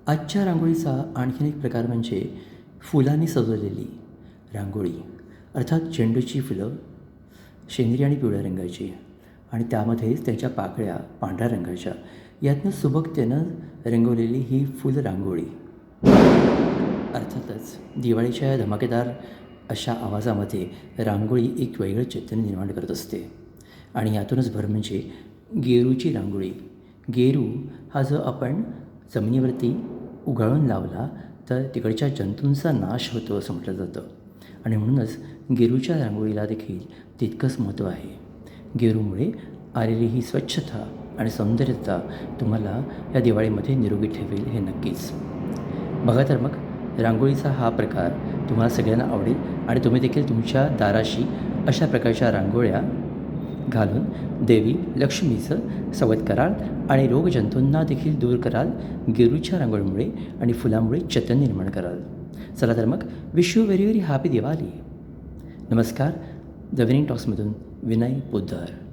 आजच्या रांगोळीचा आणखीन एक प्रकार म्हणजे फुलांनी सजवलेली रांगोळी, अर्थात झेंडूची फुलं शेंद्री आणि पिवळ्या रंगाची आणि त्यामध्येच त्याच्या पाकळ्या पांढऱ्या रंगाच्या, यातनं सुबकतेनं रंगवलेली ही फुल रांगोळी. अर्थातच दिवाळीच्या या धमाकेदार अशा आवाजामध्ये रांगोळी एक वेगळं चैतन्य निर्माण करत असते. आणि यातूनच भर म्हणजे गेरूची रांगोळी. गेरू हा जो आपण जमिनीवरती उगाळून लावला तर तिकडच्या जंतूंचा नाश होतो असं म्हटलं जातं. आणि म्हणूनच गेरूच्या रांगोळीला देखील तितकंच महत्त्व आहे. गेरूमुळे आलेली ही स्वच्छता आणि सौंदर्यता तुम्हाला या दिवाळीमध्ये निरोगी ठेवेल हे नक्कीच. बघा तर मग रांगोळीचा हा प्रकार तुम्हाला सगळ्यांना आवडेल आणि तुम्ही देखील तुमच्या दाराशी अशा प्रकारच्या रांगोळ्या घालून देवी लक्ष्मीचं स्वागत कराल आणि रोगजंतूंना देखील दूर कराल गेरूच्या रांगोळीमुळे आणि फुलामुळे चैतन्य निर्माण कराल. चला तर मग wish you very very happy Diwali. नमस्कार. द विनिंग टॉक्समधून विनय पोद्दार.